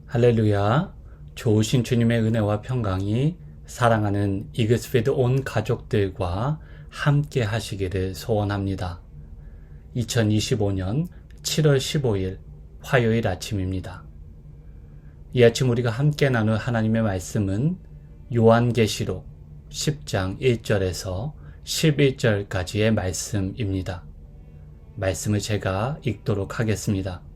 할렐루야. 좋으신 주님의 은혜와 평강이 사랑하는 이그스피드 온 가족들과 함께 하시기를 소원합니다. 2025년 7월 15일 화요일 아침입니다. 이 아침 우리가 함께 나눌 하나님의 말씀은 요한계시록 10장 1절에서 11절까지의 말씀입니다. 말씀을 제가 읽도록 하겠습니다.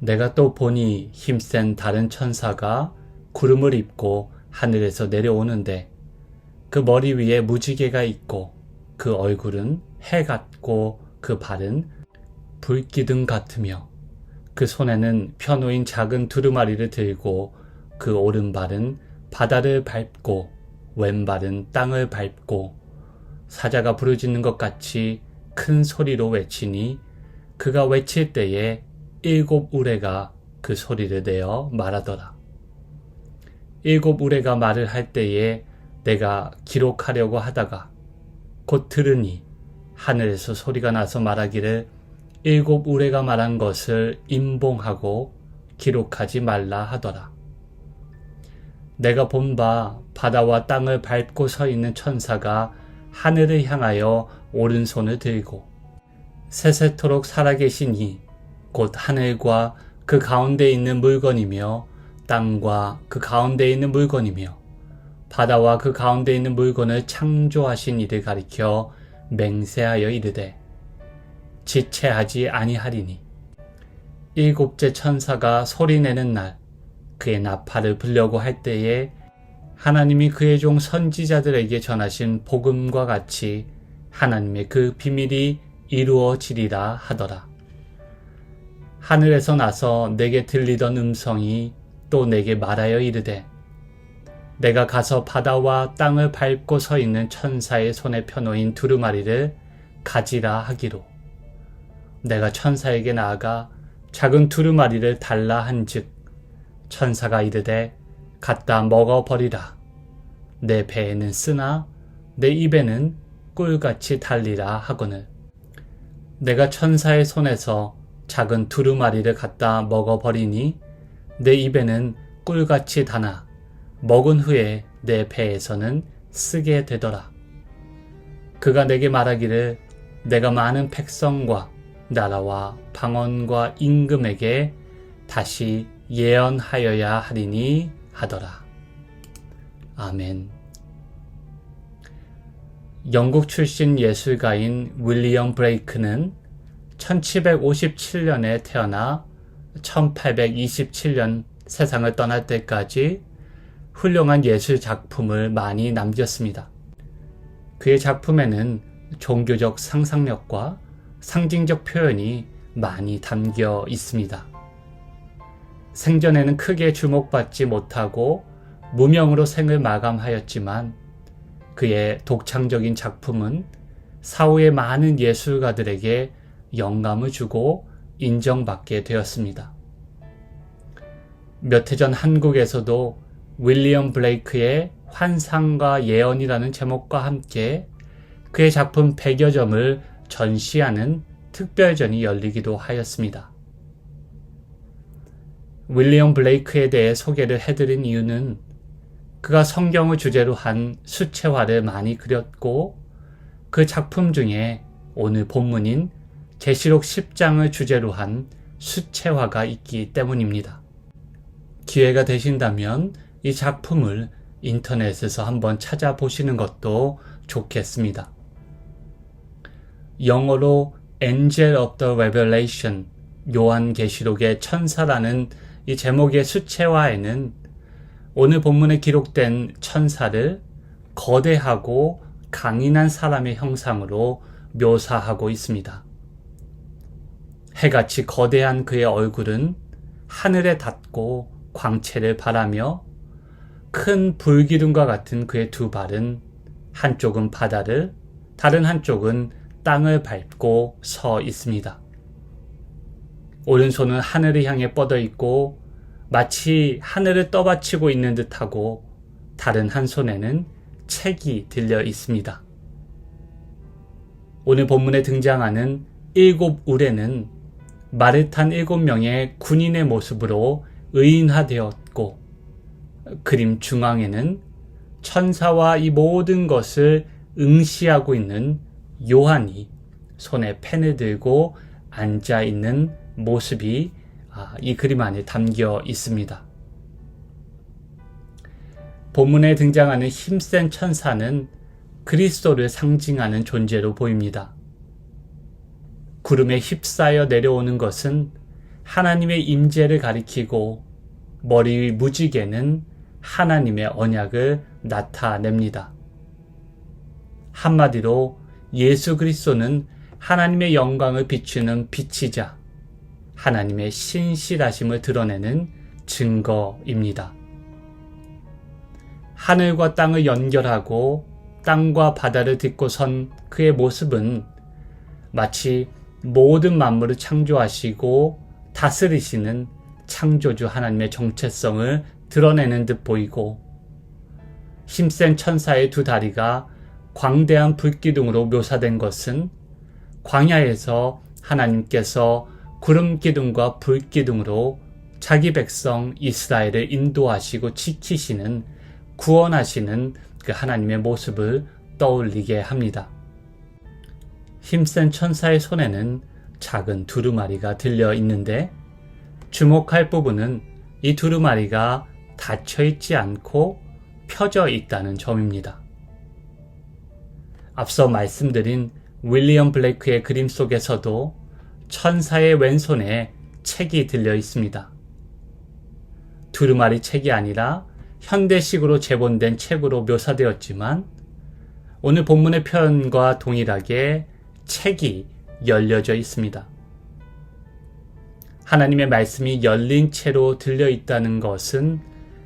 내가 또 보니 힘센 다른 천사가 구름을 입고 하늘에서 내려오는데 그 머리 위에 무지개가 있고 그 얼굴은 해 같고 그 발은 불기둥 같으며 그 손에는 펴놓인 작은 두루마리를 들고 그 오른발은 바다를 밟고 왼발은 땅을 밟고 사자가 부르짖는 것 같이 큰 소리로 외치니 그가 외칠 때에 7 우레가 그 소리를 내어 말하더라. 7 우레가 말을 할 때에 내가 기록하려고 하다가 곧 들으니 하늘에서 소리가 나서 말하기를 7 우레가 말한 것을 임봉하고 기록하지 말라 하더라. 내가 본 바 바다와 땅을 밟고 서 있는 천사가 하늘을 향하여 오른손을 들고 세세토록 살아계신 이 곧 하늘과 그 가운데 있는 물건이며 땅과 그 가운데 있는 물건이며 바다와 그 가운데 있는 물건을 창조하신 이를 가리켜 맹세하여 이르되 지체하지 아니하리니 7째 천사가 소리내는 날 그의 나팔을 불려고 할 때에 하나님이 그의 종 선지자들에게 전하신 복음과 같이 하나님의 그 비밀이 이루어지리라 하더라. 하늘에서 나서 내게 들리던 음성이 또 내게 말하여 이르되 내가 가서 바다와 땅을 밟고 서 있는 천사의 손에 펴놓인 두루마리를 가지라 하기로 내가 천사에게 나아가 작은 두루마리를 달라 한즉 천사가 이르되 갖다 먹어버리라. 내 배에는 쓰나 내 입에는 꿀같이 달리라 하거늘 내가 천사의 손에서 작은 두루마리를 갖다 먹어버리니 내 입에는 꿀같이 다나 먹은 후에 내 배에서는 쓰게 되더라. 그가 내게 말하기를 내가 많은 백성과 나라와 방언과 임금에게 다시 예언하여야 하리니 하더라. 아멘. 영국 출신 예술가인 윌리엄 브레이크는 1757년에 태어나 1827년 세상을 떠날 때까지 훌륭한 예술 작품을 많이 남겼습니다. 그의 작품에는 종교적 상상력과 상징적 표현이 많이 담겨 있습니다. 생전에는 크게 주목받지 못하고 무명으로 생을 마감하였지만 그의 독창적인 작품은 사후의 많은 예술가들에게 영감을 주고 인정받게 되었습니다. 몇 해 전 한국에서도 윌리엄 블레이크의 환상과 예언이라는 제목과 함께 그의 작품 100여 점을 전시하는 특별전이 열리기도 하였습니다. 윌리엄 블레이크에 대해 소개를 해드린 이유는 그가 성경을 주제로 한 수채화를 많이 그렸고 그 작품 중에 오늘 본문인 계시록 10장을 주제로 한 수채화가 있기 때문입니다. 기회가 되신다면 이 작품을 인터넷에서 한번 찾아보시는 것도 좋겠습니다. 영어로 Angel of the Revelation, 요한계시록의 천사라는 이 제목의 수채화에는 오늘 본문에 기록된 천사를 거대하고 강인한 사람의 형상으로 묘사하고 있습니다. 해같이 거대한 그의 얼굴은 하늘에 닿고 광채를 발하며 큰 불기둥과 같은 그의 두 발은 한쪽은 바다를 다른 한쪽은 땅을 밟고 서 있습니다. 오른손은 하늘을 향해 뻗어 있고 마치 하늘을 떠받치고 있는 듯하고 다른 한 손에는 책이 들려 있습니다. 오늘 본문에 등장하는 7 우레는 말을 탄 7명의 군인의 모습으로 의인화되었고 그림 중앙에는 천사와 이 모든 것을 응시하고 있는 요한이 손에 펜을 들고 앉아 있는 모습이 이 그림 안에 담겨 있습니다. 본문에 등장하는 힘센 천사는 그리스도를 상징하는 존재로 보입니다. 구름에 휩싸여 내려오는 것은 하나님의 임재를 가리키고 머리 위 무지개는 하나님의 언약을 나타냅니다. 한마디로 예수 그리스도는 하나님의 영광을 비추는 빛이자 하나님의 신실하심을 드러내는 증거입니다. 하늘과 땅을 연결하고 땅과 바다를 딛고 선 그의 모습은 마치 모든 만물을 창조하시고 다스리시는 창조주 하나님의 정체성을 드러내는 듯 보이고, 힘센 천사의 두 다리가 광대한 불기둥으로 묘사된 것은 광야에서 하나님께서 구름 기둥과 불 기둥으로 자기 백성 이스라엘을 인도하시고 지키시는, 구원하시는 그 하나님의 모습을 떠올리게 합니다. 힘센 천사의 손에는 작은 두루마리가 들려 있는데 주목할 부분은 이 두루마리가 닫혀 있지 않고 펴져 있다는 점입니다. 앞서 말씀드린 윌리엄 블레이크의 그림 속에서도 천사의 왼손에 책이 들려 있습니다. 두루마리 책이 아니라 현대식으로 재본된 책으로 묘사되었지만 오늘 본문의 표현과 동일하게 책이 열려져 있습니다. 하나님의 말씀이 열린 채로 들려 있다는 것은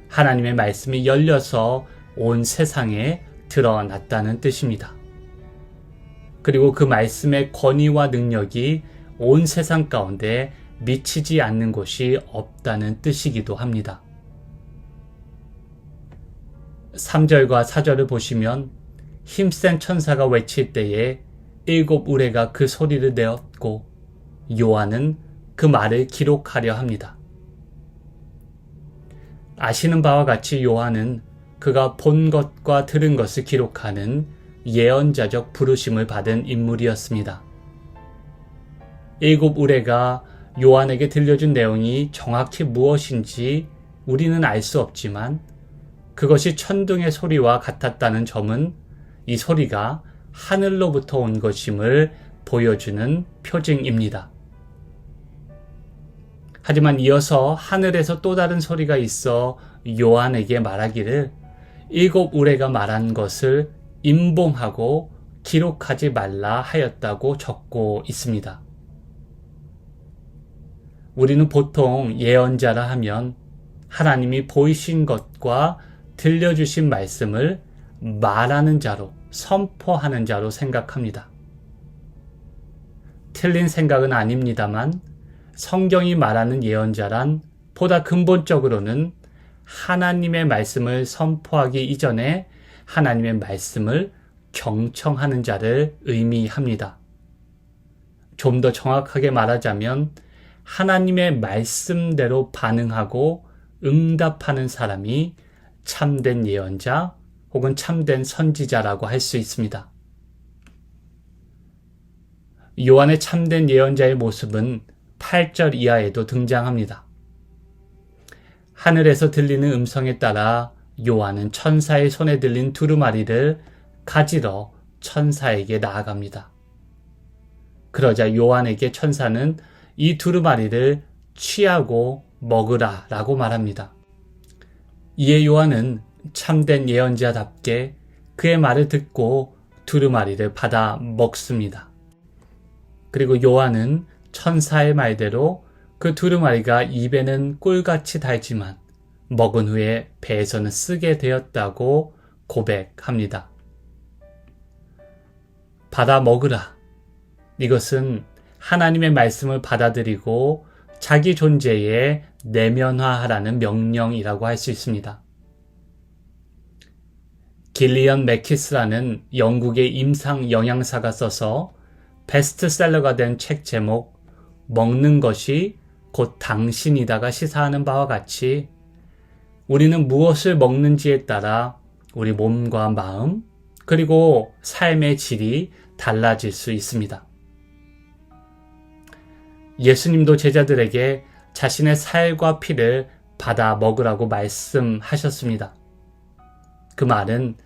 하나님의 말씀이 열려서 온 세상에 드러났다는 뜻입니다. 그리고 그 말씀의 권위와 능력이 온 세상 가운데 미치지 않는 곳이 없다는 뜻이기도 합니다. 3절과 4절을 보시면 힘센 천사가 외칠 때에 7 우레가 그 소리를 내었고 요한은 그 말을 기록하려 합니다. 아시는 바와 같이 요한은 그가 본 것과 들은 것을 기록하는 예언자적 부르심을 받은 인물이었습니다. 7 우레가 요한에게 들려준 내용이 정확히 무엇인지 우리는 알 수 없지만 그것이 천둥의 소리와 같았다는 점은 이 소리가 하늘로부터 온 것임을 보여주는 표징입니다. 하지만 이어서 하늘에서 또 다른 소리가 있어 요한에게 말하기를 7 우레가 말한 것을 임봉하고 기록하지 말라 하였다고 적고 있습니다. 우리는 보통 예언자라 하면 하나님이 보이신 것과 들려주신 말씀을 말하는 자로, 선포하는 자로 생각합니다. 틀린 생각은 아닙니다만 성경이 말하는 예언자란 보다 근본적으로는 하나님의 말씀을 선포하기 이전에 하나님의 말씀을 경청하는 자를 의미합니다. 좀 더 정확하게 말하자면 하나님의 말씀대로 반응하고 응답하는 사람이 참된 예언자 혹은 참된 선지자라고 할 수 있습니다. 요한의 참된 예언자의 모습은 8절 이하에도 등장합니다. 하늘에서 들리는 음성에 따라 요한은 천사의 손에 들린 두루마리를 가지러 천사에게 나아갑니다. 그러자 요한에게 천사는 이 두루마리를 취하고 먹으라 라고 말합니다. 이에 요한은 참된 예언자답게 그의 말을 듣고 두루마리를 받아 먹습니다. 그리고 요한은 천사의 말대로 그 두루마리가 입에는 꿀같이 달지만 먹은 후에 배에서는 쓰게 되었다고 고백합니다. 받아 먹으라. 이것은 하나님의 말씀을 받아들이고 자기 존재에 내면화하라는 명령이라고 할 수 있습니다. 길리언 매키스라는 영국의 임상 영양사가 써서 베스트셀러가 된 책 제목 먹는 것이 곧 당신이다가 시사하는 바와 같이 우리는 무엇을 먹는지에 따라 우리 몸과 마음 그리고 삶의 질이 달라질 수 있습니다. 예수님도 제자들에게 자신의 살과 피를 받아 먹으라고 말씀하셨습니다. 그 말은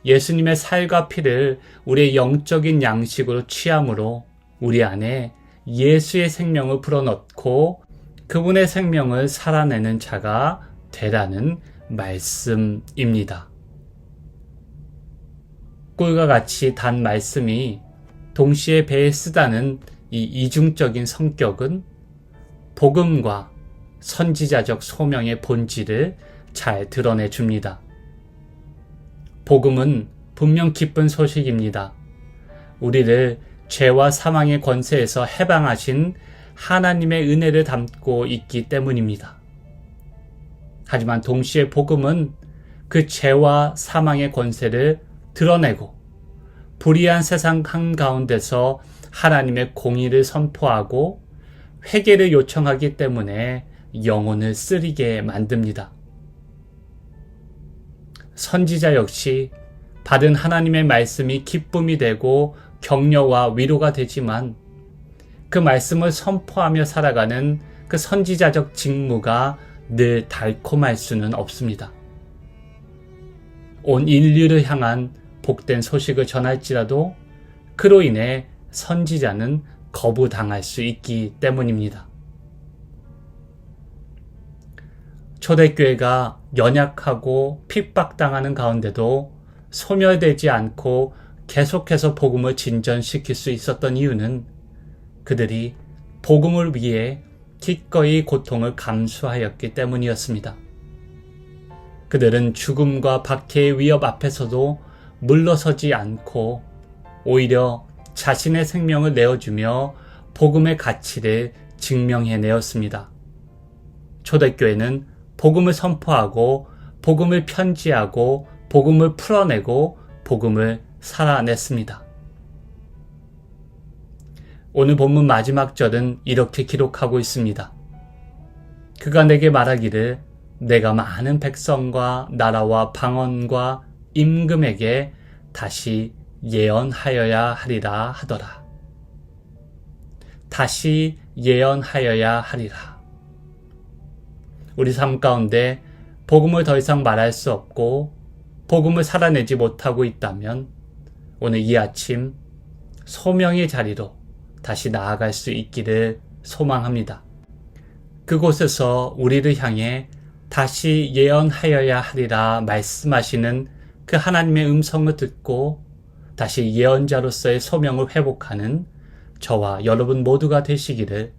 예수님의 살과 피를 우리의 영적인 양식으로 취함으로 우리 안에 예수의 생명을 불어넣고 그분의 생명을 살아내는 자가 되라는 말씀입니다. 꿀과 같이 단 말씀이 동시에 배에 쓰다는 이 이중적인 성격은 복음과 선지자적 소명의 본질을 잘 드러내 줍니다. 복음은 분명 기쁜 소식입니다. 우리를 죄와 사망의 권세에서 해방하신 하나님의 은혜를 담고 있기 때문입니다. 하지만 동시에 복음은 그 죄와 사망의 권세를 드러내고 불의한 세상 한가운데서 하나님의 공의를 선포하고 회개를 요청하기 때문에 영혼을 쓰리게 만듭니다. 선지자 역시 받은 하나님의 말씀이 기쁨이 되고 격려와 위로가 되지만 그 말씀을 선포하며 살아가는 그 선지자적 직무가 늘 달콤할 수는 없습니다. 온 인류를 향한 복된 소식을 전할지라도 그로 인해 선지자는 거부당할 수 있기 때문입니다. 초대교회가 연약하고 핍박당하는 가운데도 소멸되지 않고 계속해서 복음을 진전시킬 수 있었던 이유는 그들이 복음을 위해 기꺼이 고통을 감수하였기 때문이었습니다. 그들은 죽음과 박해의 위협 앞에서도 물러서지 않고 오히려 자신의 생명을 내어주며 복음의 가치를 증명해내었습니다. 초대교회는 복음을 선포하고 복음을 편지하고 복음을 풀어내고 복음을 살아냈습니다. 오늘 본문 마지막 절은 이렇게 기록하고 있습니다. 그가 내게 말하기를 내가 많은 백성과 나라와 방언과 임금에게 다시 예언하여야 하리라 하더라. 다시 예언하여야 하리라. 우리 삶 가운데 복음을 더 이상 말할 수 없고 복음을 살아내지 못하고 있다면 오늘 이 아침 소명의 자리로 다시 나아갈 수 있기를 소망합니다. 그곳에서 우리를 향해 다시 예언하여야 하리라 말씀하시는 그 하나님의 음성을 듣고 다시 예언자로서의 소명을 회복하는 저와 여러분 모두가 되시기를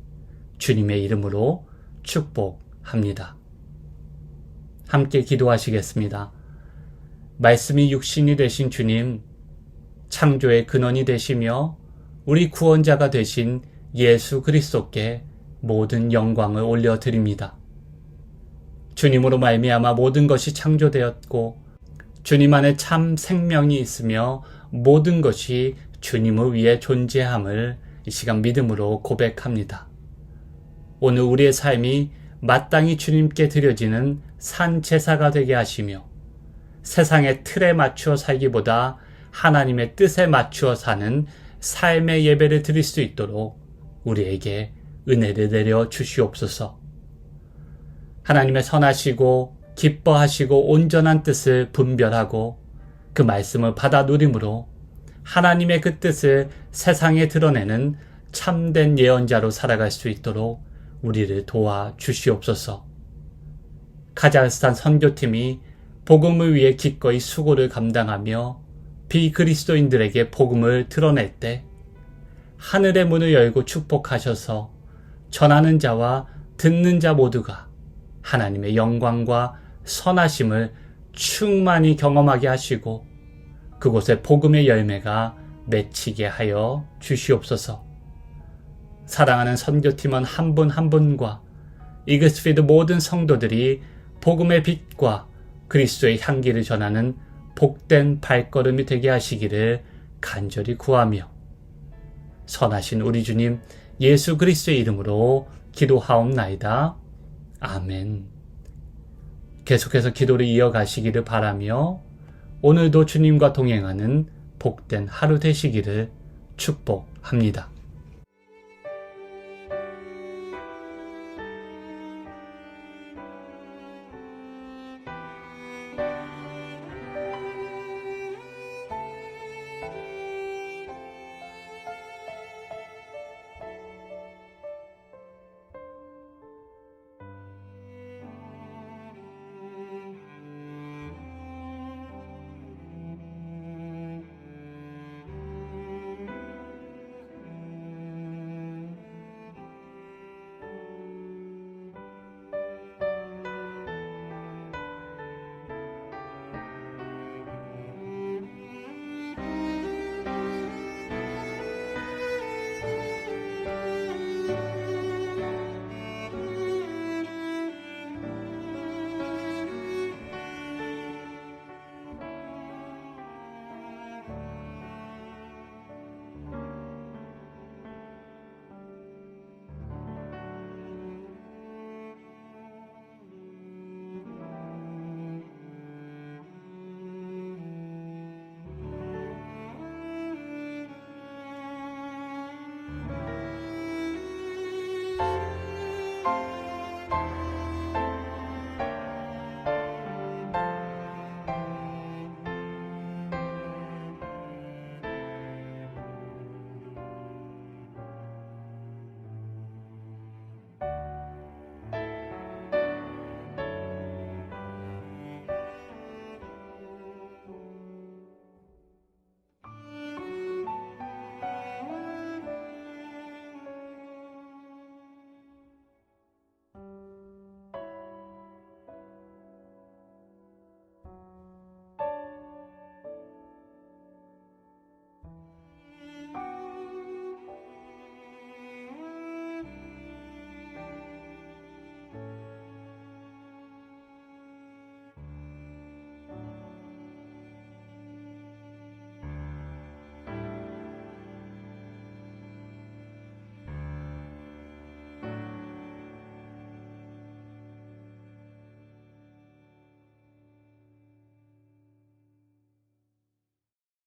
주님의 이름으로 축복합니다. 함께 기도하시겠습니다. 말씀이 육신이 되신 주님, 창조의 근원이 되시며 우리 구원자가 되신 예수 그리스도께 모든 영광을 올려드립니다. 주님으로 말미암아 모든 것이 창조되었고 주님 안에 참 생명이 있으며 모든 것이 주님을 위해 존재함을 이 시간 믿음으로 고백합니다. 오늘 우리의 삶이 마땅히 주님께 드려지는 산 제사가 되게 하시며 세상의 틀에 맞추어 살기보다 하나님의 뜻에 맞추어 사는 삶의 예배를 드릴 수 있도록 우리에게 은혜를 내려 주시옵소서. 하나님의 선하시고 기뻐하시고 온전한 뜻을 분별하고 그 말씀을 받아 누림으로 하나님의 그 뜻을 세상에 드러내는 참된 예언자로 살아갈 수 있도록 우리를 도와 주시옵소서. 카자흐스탄 선교팀이 복음을 위해 기꺼이 수고를 감당하며 비그리스도인들에게 복음을 드러낼 때 하늘의 문을 열고 축복하셔서 전하는 자와 듣는 자 모두가 하나님의 영광과 선하심을 충만히 경험하게 하시고 그곳에 복음의 열매가 맺히게 하여 주시옵소서. 사랑하는 선교팀원 한 분 한 분과 이글스피드 모든 성도들이 복음의 빛과 그리스도의 향기를 전하는 복된 발걸음이 되게 하시기를 간절히 구하며 선하신 우리 주님 예수 그리스도의 이름으로 기도하옵나이다. 아멘. 계속해서 기도를 이어가시기를 바라며 오늘도 주님과 동행하는 복된 하루 되시기를 축복합니다.